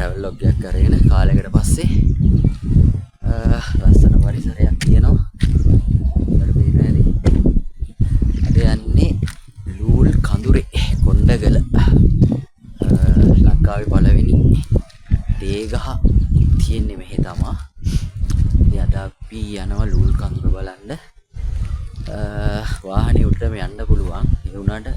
travel log එකක් කරගෙන කාලයකට පස්සේ ලස්සන පරිසරයක් තියෙනවා. අපිට පේන්නේ අද යන්නේ ලූල් කඳුරේ කොණ්ඩගල ලංකාවේ පළවෙනි තේගහ තියෙන්නේ මෙහෙ තමයි. ඉතින් අද අපි යනවා ලූල් කඳුර බලන්න. වාහනේ උඩටම යන්න පුළුවන්. ඒ වුණාට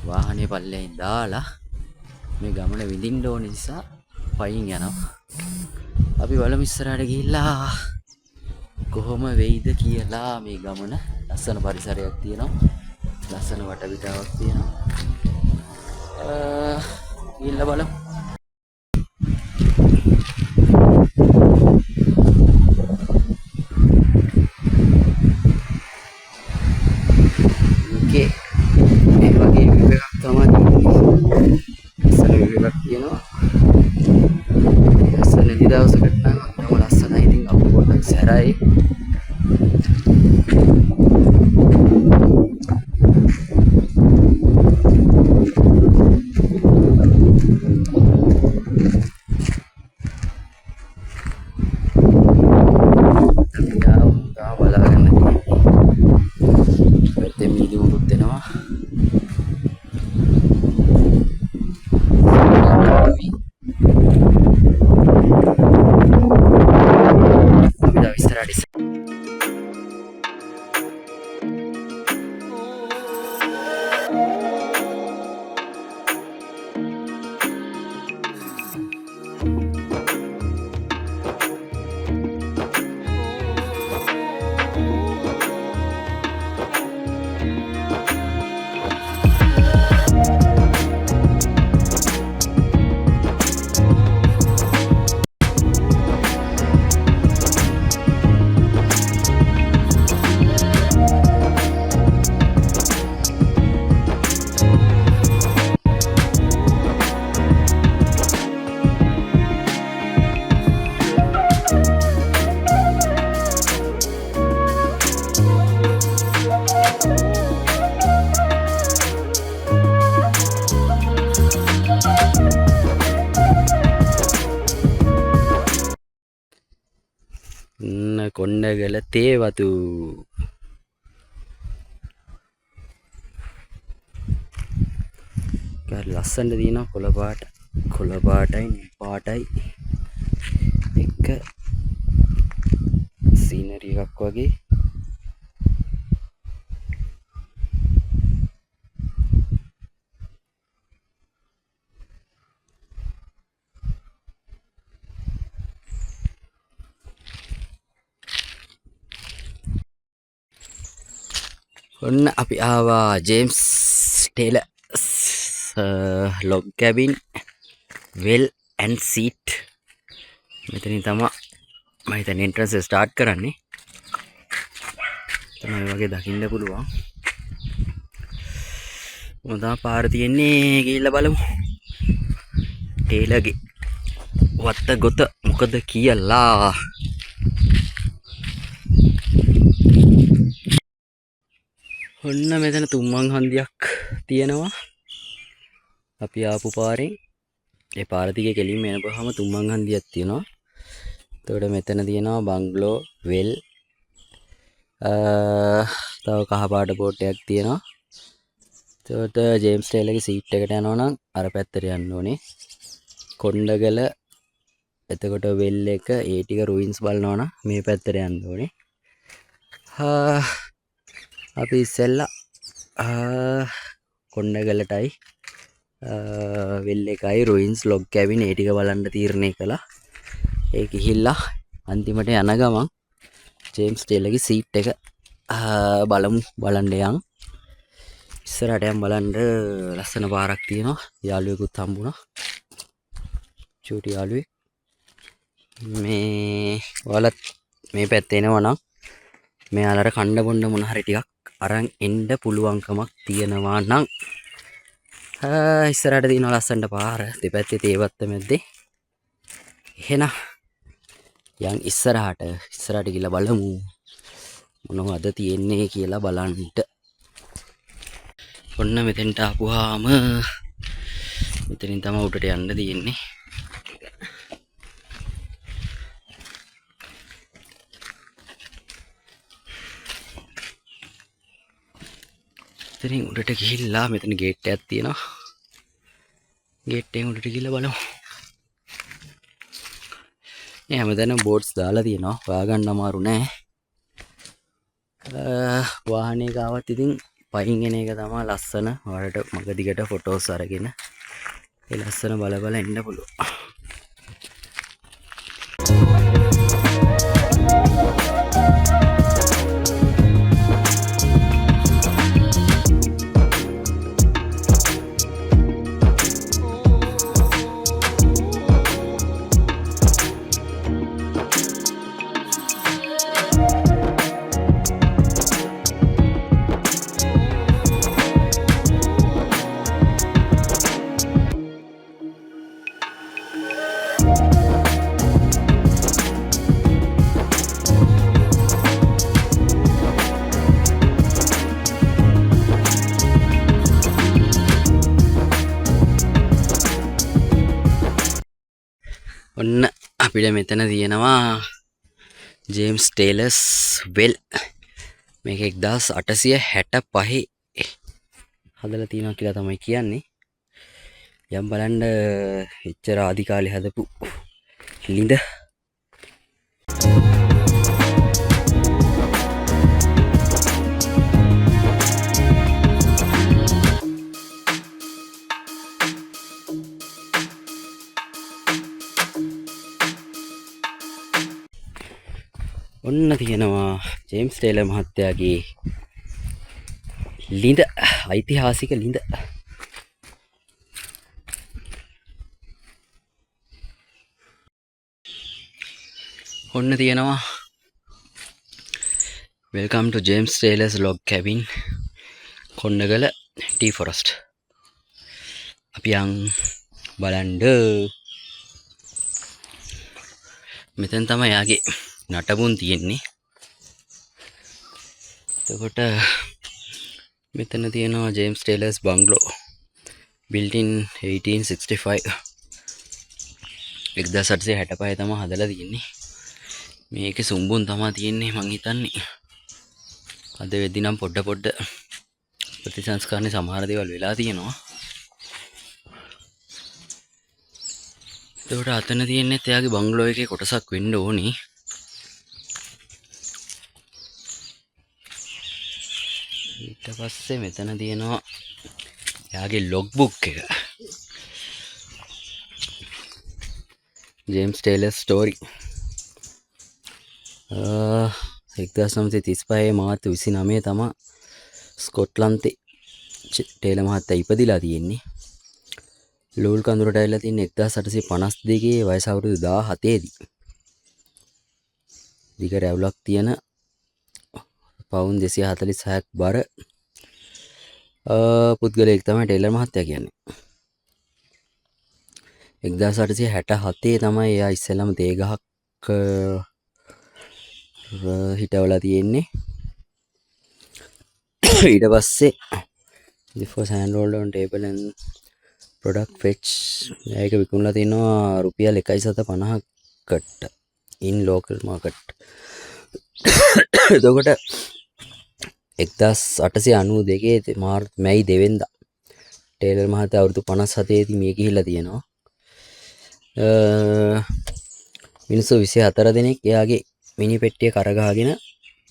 වාහනේ පල්ලෙන් දාලා මේ ගමන විඳින්න ඕන නිසා පයින් යනවා. අපි බලමු ඉස්සරහට ගිහිල්ලා කොහොම වෙයිද කියලා. මේ ගමන ලස්සන පරිසරයක් තියෙනවා. ලස්සන වටපිටාවක් තියෙනවා. ගිහිල්ලා බලමු. Okay. මේ වගේ view එකක් තමයි ලස්සන view එකක් තියෙනවා. නැති දවසකට නම් අපිටම ලස්සනයි. ඉතින් අපු පොඩ්ඩක් සැරයි. බලාගන්න පැත්තේ මීදි මුරුත් දෙනවා. කොණ්ඩගල තේවතු ලස්සනට තියෙනවා. කොළ පාටයි පාටයි එක සීනරි එකක් වගේ. ඔන්න අපි ආවා James Taylor log cabin well and seat. මෙතනින් තමයි මම හිතන්නේ එන්ට්‍රන්ස් එක ස්ටාර්ට් කරන්නේ. තමයි වගේ දකින්න පුළුවන්. මොකද පාර තියෙන්නේ ගිහිල්ලා බලමු. ටේලර්ගේ වත්ත ගොත මොකද කියලා. ඔන්න මෙතන තුම්මන් හන්දියක් තියෙනවා. අපි ආපු පාරේ ඒ පාර දිගේ කෙලින්ම යනකොහම තුම්මන් හන්දියක් තියෙනවා. එතකොට මෙතන තියෙනවා බංග්ලෝ වෙල්. තව කහ පාට බෝඩ් එකක් තියෙනවා. එතකොට ජේම්ස් ටේලර්ගේ සීට් එකට යනවා නම් අර පැත්තට යන්න ඕනේ. කොණ්ඩගල එතකොට වෙල් එක ඒ ටික රුයින්ස් බලනවා නම් මේ පැත්තට යන්න ඕනේ. අපි ඉස්සෙල්ලා කොණ්ඩගලටයි වෙල් එකයි රුයින්ස් ලොග් කැබින් ඒ ටික බලන්න තීරණය කළා. ඒ ගිහිල්ලා අන්තිමට යන ගමන් ජේම්ස් ටේලර්ගේ සීට් එක බලමු බලන්න යන්. ඉස්සරහට යන් බලන්න ලස්සන පාරක් තියෙනවා. යාළුවෙකුත් හම්බුණා. චූටි යාළුවෙක්. මේ ඔයාලත් මේ පැත්තේ එනවා නම් මෙයාලට කණ්ඩ බොණ්ඩ මොන හරි ටිකක් අරන් එන්න පුළුවන්කමක් තියෙනවා නම් ඉස්සරහට තියෙන ලස්සනට පාර දෙපැත්තේ තේවත්ත මැද්දේ. එහෙනම් යන් ඉස්සරහට ගිහලා බලමු මොනවද තියෙන්නේ කියලා බලන්න. ඔන්න මෙතෙන්ට ආපුවාම මෙතනින් තමයි උඩට යන්න තියෙන්නේ. මෙතනින් උඩට ගිහිල්ලා මෙතන ගේට් එකක් තියෙනවා. ගේට් එකෙන් උඩට ගිහලා බලමු. මේ හැමදැනම බෝඩ්ස් දාලා තියෙනවා. හොයාගන්න අමාරු නෑ. වාහනේ ගාවත් ඉතින් පයින් එන එක තමයි ලස්සන. ඔයාලට මග දිගට ෆොටෝස් අරගෙන ඒ ලස්සන බල බල එන්න පුළුවන්. ඔන්න අපිට මෙතන තියෙනවා ජේම්ස් ටේලර්ස් වෙල්. මේක 1865 හදලා තියෙනවා කියලා තමයි කියන්නේ. යම් බලන්න එච්චර ආදි කාලේ හදපු ලිඳ. ඔන්න තියෙනවා ජේම්ස් ටේලර් මහත්තයාගේ ලිඳ, ඓතිහාසික ලිඳ. ඔන්න තියෙනවා welcome to James Taylor's log cabin Kondagala tea forest. අපි යන් බලන්න. මෙතන තමයි යාගේ නටබුන් තියෙන්නේ. එතකොට මෙතන තියෙනවා ජේම්ස් ටේලර්ස් බංගලෝ built in 1865. 1865 තමයි හදලා තියෙන්නේ. මේකේ සුම්බුන් තමයි තියෙන්නේ මං හිතන්නේ. අද වෙද්දි නම් පොඩ ප්‍රතිසංස්කරණේ සමහර දේවල් වෙලා තියෙනවා. එතකොට අතන තියෙන්නේ එයාගේ බංගලෝ එකේ කොටසක් වෙන්න ඕනි. ඊට පස්සේ මෙතන තියෙනවා එයාගේ ලොග් බුක් එක. James Taylor's story. 1935 මාර්තු 29 තමයි ස්කොට්ලන්තේ ටේලර් මහත්තයා ඉපදිලා තියෙන්නේ. ලූල් කඳුරට ඇවිල්ලා තියෙන්නේ 1852 වයස අවුරුදු 17 දී. දිග රැවුලක් තියෙන පවුන් 246ක් බර පුද්ගලයෙක් තමයි ටේලර් මහත්තයා කියන්නේ. 1867 තමයි එයා ඉස්සෙල්ලාම තේ ගහක් හිටවලා තියෙන්නේ. ඊට පස්සේ before sand rolled on table and product fetch ඒක විකුණලා තිනවා රුපියල් 150කට in local market. එතකොට 1892 මැයි 2 වෙනිදා ටේලර් මහත්තයා අවුරුදු 57 දී මිය ගිහිල්ලා තියෙනවා. මිනිස්සු 24 දෙනෙක් එයාගේ මිනි පෙට්ටිය කරගහගෙන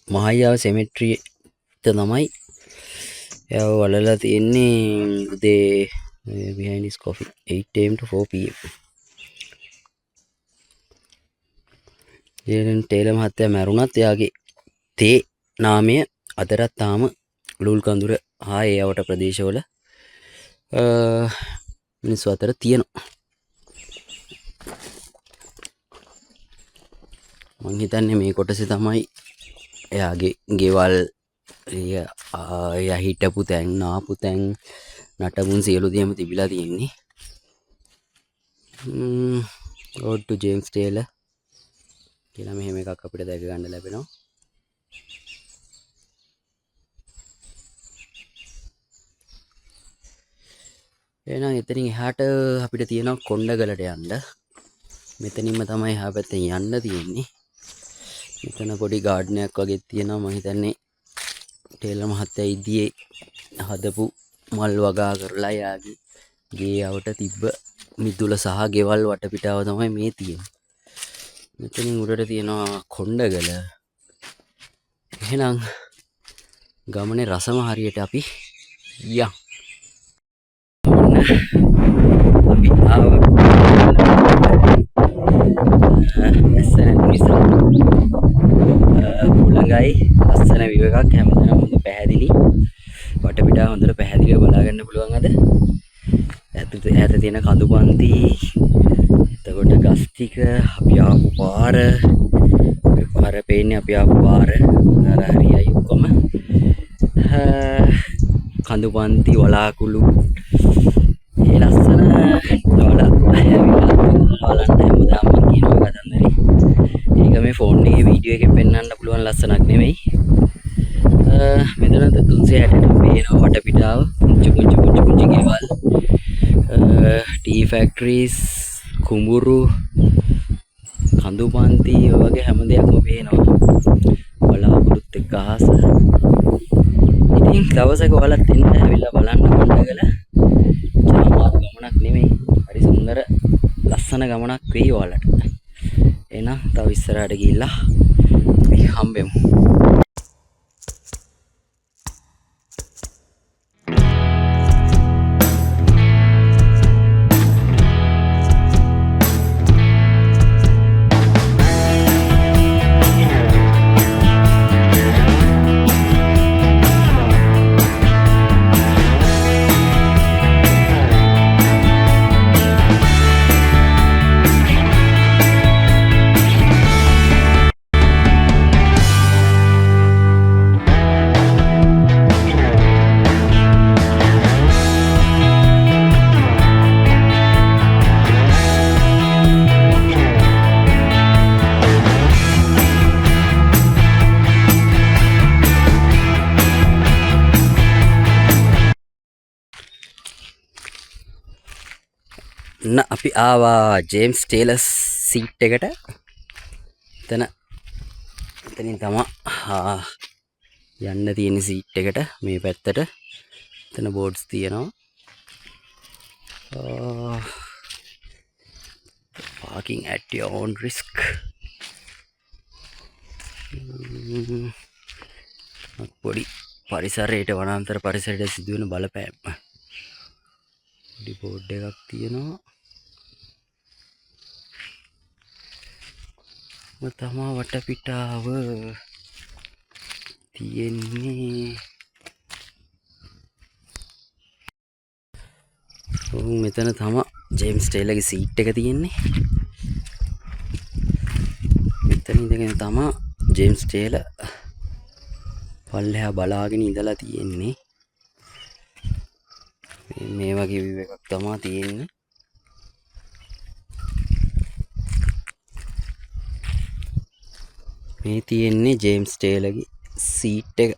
මහයියාව සෙමෙට්‍රියට තමයි එයාව වලලා තියෙන්නේ උදේ behind his coffee 8 am to 4 pm. ජේලන් Taylor මහත්තයා මැරුණත් එයාගේ තේ නාමය අදටත් තාම ලුල් කඳුර හා ඒ අවට ප්‍රදේශවල මිනිස්සු අතර තියෙනවා. මං හිතන්නේ මේ කොටසේ තමයි එයාගේ ගෙවල් එයා හිටපු තැන් නාපු තැන් නටබුන් සියලු දේම තිබිලා තියෙන්නේ. Road to James Taylor කියලා මෙහෙම එකක් අපිට දැක ගන්න ලැබෙනවා. එහෙනම් එතනින් එහාට අපිට තියෙනවා කොණ්ඩගලට යන්න. මෙතනින්ම තමයි එහා පැත්තෙන් යන්න තියෙන්නේ. මෙතන පොඩි ගාඩන් එකක් වගේ තියෙනවා. මම හිතන්නේ ටේලර් මහත්තයා ඉදියේ හදපු මල් වගා කරලා යාගේ ගේ යවට තිබ්බ මිදුල සහ ගෙවල් වටපිටාව තමයි මේ තියෙන්නේ. මෙතනින් උඩට තියෙනවා කොණ්ඩගල. එහෙනම් ගමනේ රසම හරියට අපි යම්. අපි ආව ලස්සන නිසා පුළඟයි ලස්සන විව එකක් හැමතැනම හොඳ පැහැදිලි වටපිටාව හොඳට පැහැදිලිව බලා ගන්න පුළුවන්. අද ඈත තියෙන කඳු පන්ති, එතකොට ගස් ටික, අපි ආපු පාර පේන්නේ අපි ආපු පාර හරියයි ඔක්කොම කඳු පන්ති වලාකුළු ඒ ලස්සන බලන්න හැමදාම කියනවා කතන්දරේ. ඒක මේ ෆෝන් එකේ වීඩියෝ එකෙන් පෙන්වන්න පුළුවන් ලස්සනක් නෙමෙයි. මෙතන 360ට පේනවා වටපිටාව පුංචි ගෙවල්, ටී ෆැක්ටරිස්, කුඹුරු, කඳු පන්ති වගේ හැම දෙයක්ම පේනවා. බලාපොරොත්තු එක්ක අහස. ඉතින් දවසක ඔයාලත් එන්න ඇවිල්ලා බලන්න කොණ්ඩගල. ජනමාත් ගමනක් නෙමෙයි. හරි සුන්දර ලස්සන ගමනක් වෙයි ඔයාලට. එහෙනම් තව ඉස්සරහට ගිහිල්ලා අපි හම්බෙමු. අපි ආවා ජේම්ස් ටේලර් සීට් එකට. එතනින් තමයි යන්න තියෙන සීට් එකට. මේ පැත්තට එතන බෝඩ්ස් තියෙනවා. parking at your own risk. පොඩි පරිසරයට වනාන්තර පරිසරයට සිදුවෙන බලපෑම්. පොඩි බෝඩ් එකක් තියෙනවා. තමා වටපිටාව තියෙන්නේ. මෙතන තමා ජේම්ස් ටේලර්ගේ සීට් එක තියෙන්නේ. මෙතන ඉඳගෙන තමා ජේම්ස් ටේලර් පල්ලෙහා බලාගෙන ඉඳලා තියෙන්නේ. මේ වගේ view එකක් තමා තියෙන්නේ. මේ තියෙන්නේ ජේම්ස් ටේලර්ගේ සීට් එක.